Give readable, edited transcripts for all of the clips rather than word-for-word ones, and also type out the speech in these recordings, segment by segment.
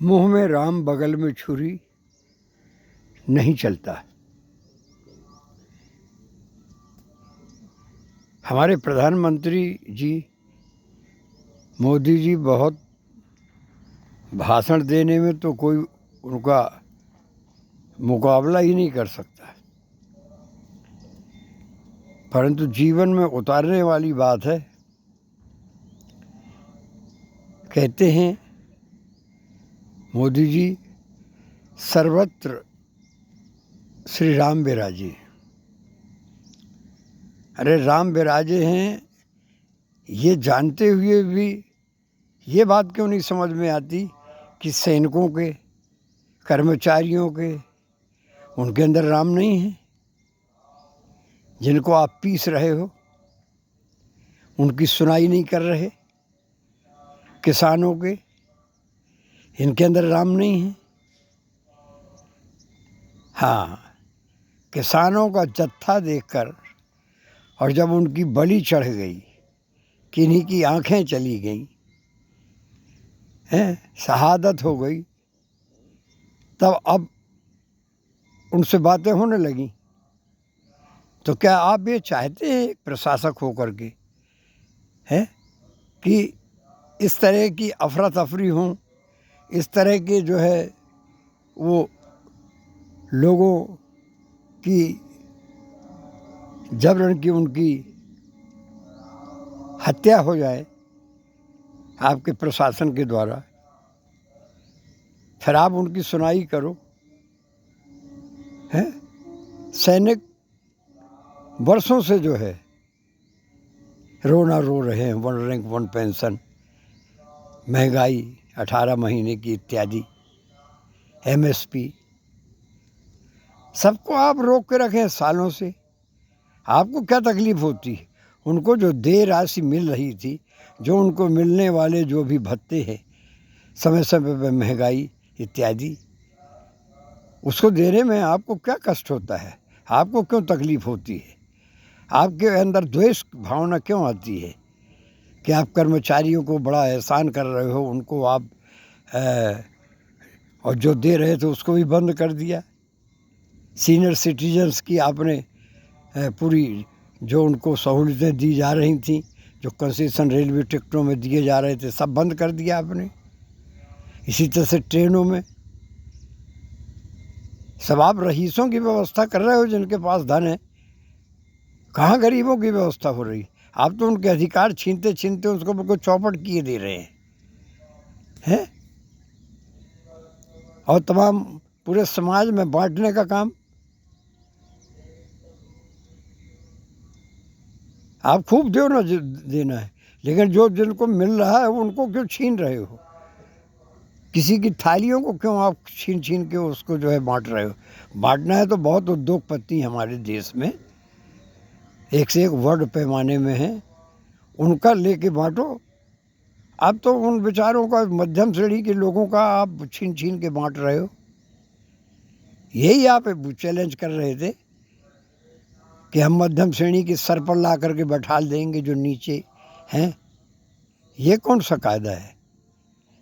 मुंह में राम बगल में छुरी नहीं चलता। हमारे प्रधानमंत्री जी मोदी जी बहुत भाषण देने में तो कोई उनका मुकाबला ही नहीं कर सकता, परंतु जीवन में उतारने वाली बात है। कहते हैं मोदी जी सर्वत्र श्री राम विराजे। अरे राम विराजे हैं ये जानते हुए भी ये बात क्यों नहीं समझ में आती कि सैनिकों के, कर्मचारियों के, उनके अंदर राम नहीं है। जिनको आप पीस रहे हो, उनकी सुनाई नहीं कर रहे। किसानों के, इनके अंदर राम नहीं है। हाँ, किसानों का जत्था देखकर और जब उनकी बलि चढ़ गई, किन्हीं की आंखें चली गईं, शहादत हो गई, तब अब उनसे बातें होने लगी। तो क्या आप ये चाहते हैं प्रशासक होकर के हैं कि इस तरह की अफरा तफरी हों, इस तरह के जो है वो लोगों की जबरन की उनकी हत्या हो जाए आपके प्रशासन के द्वारा, फिर आप उनकी सुनाई करो? हैं? सैनिक वर्षों से जो है रोना रो रहे हैं, 1 रैंक 1 पेंशन, महंगाई 18 महीने की इत्यादि, MSP, सबको आप रोक के रखें सालों से। आपको क्या तकलीफ होती है? उनको जो देय राशि मिल रही थी, जो उनको मिलने वाले जो भी भत्ते हैं, समय समय पर महंगाई इत्यादि, उसको देने में आपको क्या कष्ट होता है? आपको क्यों तकलीफ होती है? आपके अंदर द्वेष भावना क्यों आती है कि आप कर्मचारियों को बड़ा एहसान कर रहे हो, उनको आप और जो दे रहे थे उसको भी बंद कर दिया। सीनियर सिटीजन्स की आपने पूरी जो उनको सहूलतें दी जा रही थी, जो कंसेशन रेलवे टिकटों में दिए जा रहे थे, सब बंद कर दिया आपने। इसी तरह से ट्रेनों में सब आप रईसों की व्यवस्था कर रहे हो जिनके पास धन है। कहाँ गरीबों की व्यवस्था हो रही? आप तो उनके अधिकार छीनते छीनते उसको बिल्कुल चौपट किए दे रहे हैं और तमाम पूरे समाज में बांटने का काम आप खूब दो ना, देना है, लेकिन जो जिनको मिल रहा है उनको क्यों छीन रहे हो? किसी की थालियों को क्यों आप छीन छीन के उसको जो है बांट रहे हो? बांटना है तो बहुत उद्योगपति हमारे देश में एक से एक वर्ल्ड पैमाने में है, उनका लेके बांटो। अब तो उन बेचारों का, मध्यम श्रेणी के लोगों का आप छीन छीन के बांट रहे हो। यही आप चैलेंज कर रहे थे कि हम मध्यम श्रेणी के सर पर ला करके बैठा देंगे जो नीचे हैं। ये कौन सा कायदा है?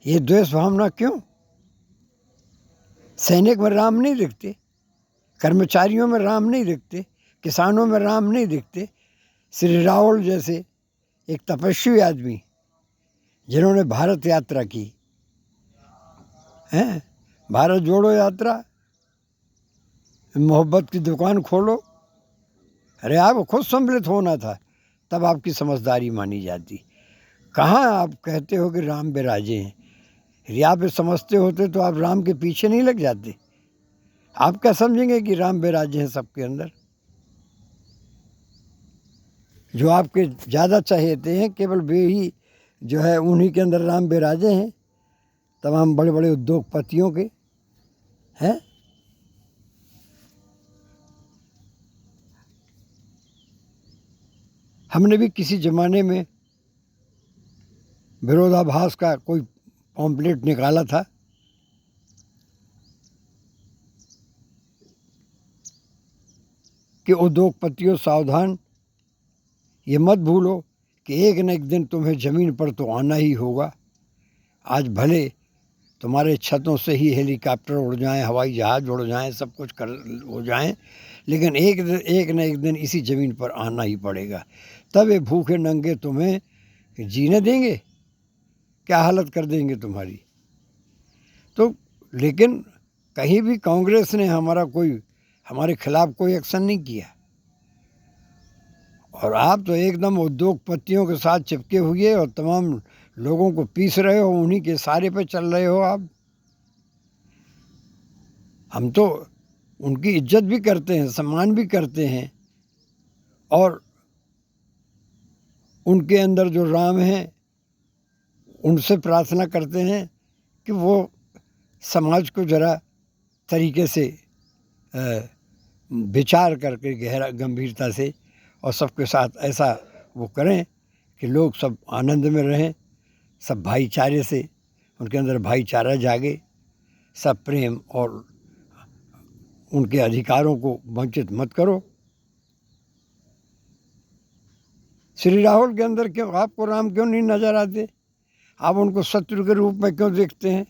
ये द्वेष भावना क्यों? सैनिक में राम नहीं दिखते, कर्मचारियों में राम नहीं दिखते, किसानों में राम नहीं दिखते। श्री रावल जैसे एक तपस्वी आदमी जिन्होंने भारत यात्रा की हैं, भारत जोड़ो यात्रा, मोहब्बत की दुकान खोलो। अरे आप खुद सम्मिलित होना था, तब आपकी समझदारी मानी जाती। कहाँ आप कहते हो कि राम विराजे हैं? यदि आप ये समझते होते तो आप राम के पीछे नहीं लग जाते। आप क्या समझेंगे कि राम विराजे हैं सबके अंदर? जो आपके ज़्यादा चाहते हैं केवल वे ही जो है उन्हीं के अंदर राम विराजे हैं, तमाम बड़े बड़े उद्योगपतियों के हैं। हमने भी किसी ज़माने में विरोधाभास का कोई पॉम्पलेट निकाला था कि उद्योगपतियों सावधान, ये मत भूलो कि एक न एक दिन तुम्हें ज़मीन पर तो आना ही होगा। आज भले तुम्हारे छतों से ही हेलीकॉप्टर उड़ जाएं, हवाई जहाज़ उड़ जाएं, सब कुछ कर हो जाएं, लेकिन एक न एक दिन इसी ज़मीन पर आना ही पड़ेगा। तब ये भूखे नंगे तुम्हें जीने देंगे, क्या हालत कर देंगे तुम्हारी। तो लेकिन कहीं भी कांग्रेस ने हमारे खिलाफ कोई एक्शन नहीं किया। और आप तो एकदम उद्योगपतियों के साथ चिपके हुए और तमाम लोगों को पीस रहे हो, उन्हीं के सहारे पे चल रहे हो आप। हम तो उनकी इज्जत भी करते हैं, सम्मान भी करते हैं, और उनके अंदर जो राम हैं उनसे प्रार्थना करते हैं कि वो समाज को ज़रा तरीके से विचार करके गहरा गंभीरता से और सबके साथ ऐसा वो करें कि लोग सब आनंद में रहें, सब भाईचारे से, उनके अंदर भाईचारा जागे, सब प्रेम और उनके अधिकारों को वंचित मत करो। श्री राहुल के अंदर क्यों आपको राम क्यों नहीं नज़र आते? आप उनको शत्रु के रूप में क्यों देखते हैं?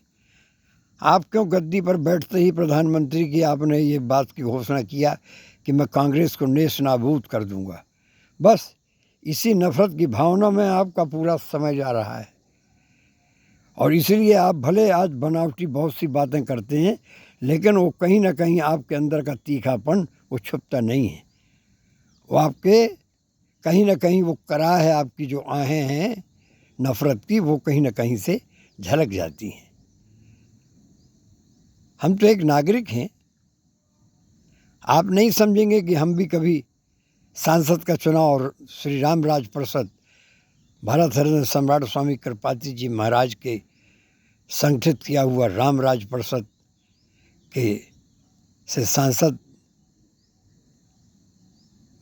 आप क्यों गद्दी पर बैठते ही प्रधानमंत्री की आपने ये बात की घोषणा किया कि मैं कांग्रेस को नेस्त नाबूद कर दूंगा? बस इसी नफरत की भावना में आपका पूरा समय जा रहा है, और इसलिए आप भले आज बनावटी बहुत सी बातें करते हैं, लेकिन वो कहीं ना कहीं आपके अंदर का तीखापन वो छुपता नहीं है। वो आपके कहीं ना कहीं वो कराह है, आपकी जो आहें हैं नफ़रत की, वो कहीं ना कहीं से झलक जाती हैं। हम तो एक नागरिक हैं। आप नहीं समझेंगे कि हम भी कभी सांसद का चुनाव और श्री राम राज परिषद भारत हरिश्चंद्र सम्राट स्वामी कृपाती जी महाराज के संगठित किया हुआ राम राज परिषद के से सांसद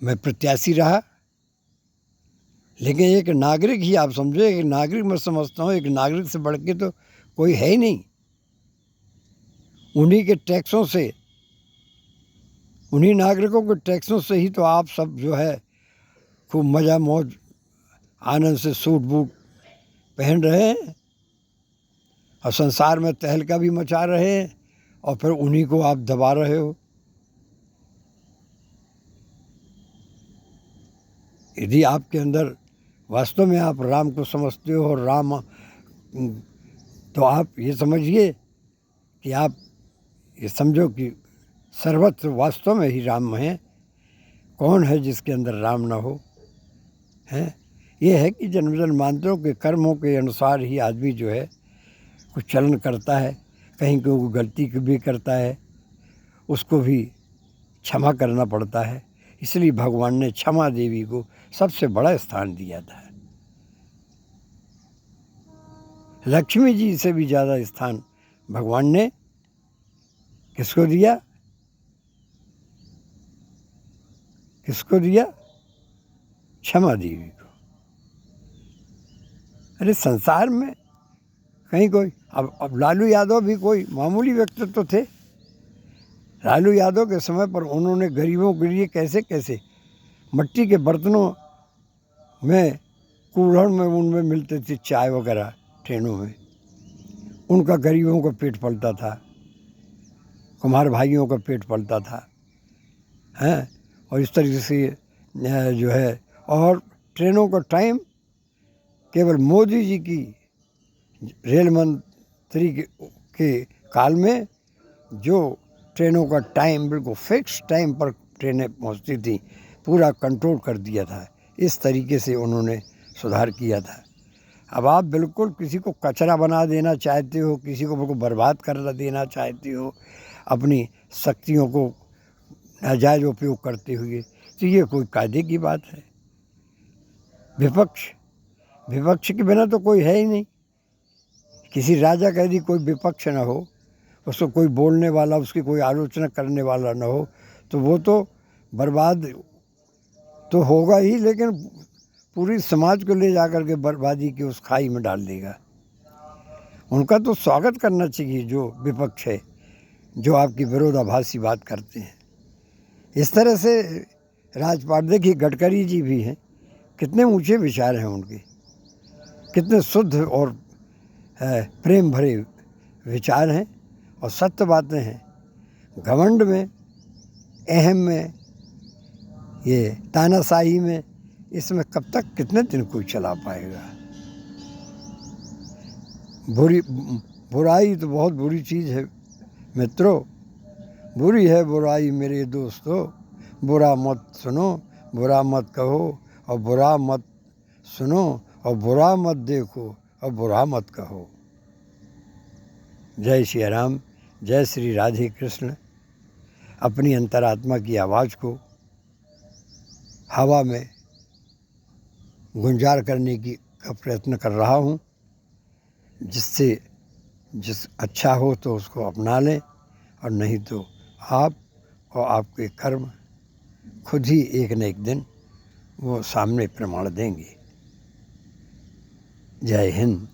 मैं प्रत्याशी रहा। लेकिन एक नागरिक ही आप समझो, एक नागरिक मैं समझता हूँ, एक नागरिक से बढ़ के तो कोई है ही नहीं। उन्हीं के टैक्सों से, उन्हीं नागरिकों के टैक्सों से ही तो आप सब जो है खूब मज़ा मौज आनंद से सूट बूट पहन रहे हैं और संसार में तहलका भी मचा रहे हैं, और फिर उन्हीं को आप दबा रहे हो। यदि आपके अंदर वास्तव में आप राम को समझते हो और राम, तो आप ये समझिए कि आप ये समझो कि सर्वत्र वास्तव में ही राम है। कौन है जिसके अंदर राम ना हो? हैं ये है कि जन्म जन्मांतरों के कर्मों के अनुसार ही आदमी जो है कुछ चलन करता है, कहीं कोई गलती भी करता है, उसको भी क्षमा करना पड़ता है। इसलिए भगवान ने क्षमा देवी को सबसे बड़ा स्थान दिया था। लक्ष्मी जी से भी ज़्यादा स्थान भगवान ने किसको दिया? किसको दिया? क्षमा देवी को। अरे संसार में कहीं कोई अब लालू यादव भी कोई मामूली व्यक्तित्व थे। लालू यादव के समय पर उन्होंने गरीबों के लिए कैसे कैसे मिट्टी के बर्तनों में, कूल्हड़ में उनमें मिलते थे चाय वगैरह ट्रेनों में, उनका गरीबों का पेट पलता था, कुम्हार भाइयों का पेट पलता था, हैं। और इस तरीके से जो है, और ट्रेनों का टाइम केवल मोदी जी की रेल मंत्री के काल में जो ट्रेनों का टाइम बिल्कुल फिक्स टाइम पर ट्रेनें पहुंचती थी, पूरा कंट्रोल कर दिया था। इस तरीके से उन्होंने सुधार किया था। अब आप बिल्कुल किसी को कचरा बना देना चाहते हो, किसी को बिल्कुल बर्बाद कर देना चाहते हो अपनी शक्तियों को नाजायज उपयोग करते हुए, तो ये कोई कायदे की बात है? विपक्ष के बिना तो कोई है ही नहीं। किसी राजा का यदि कोई विपक्ष ना हो, उसको कोई बोलने वाला, उसकी कोई आलोचना करने वाला ना हो, तो वो तो बर्बाद तो होगा ही, लेकिन पूरी समाज को ले जाकर के बर्बादी की उस खाई में डाल देगा। उनका तो स्वागत करना चाहिए जो विपक्ष है, जो आपकी विरोधाभासी बात करते हैं। इस तरह से राजपाट, देखिए गडकरी जी भी हैं, कितने ऊंचे विचार हैं उनके, कितने शुद्ध और प्रेम भरे विचार हैं और सत्य बातें हैं। घमंड में, अहम में, ये तानाशाही में, इसमें कब तक कितने दिन कोई चला पाएगा। बुराई तो बहुत बुरी चीज़ है मित्रों, बुरी है बुराई मेरे दोस्तों। बुरा मत सुनो, बुरा मत कहो, और बुरा मत सुनो, और बुरा मत देखो, और बुरा मत कहो। जय श्री राम, जय श्री राधे कृष्ण। अपनी अंतरात्मा की आवाज़ को हवा में गुंजार करने का प्रयत्न कर रहा हूँ, जिस अच्छा हो तो उसको अपना लें, और नहीं तो आप और आपके कर्म खुद ही एक न एक दिन वो सामने प्रमाण देंगे। जय हिंद।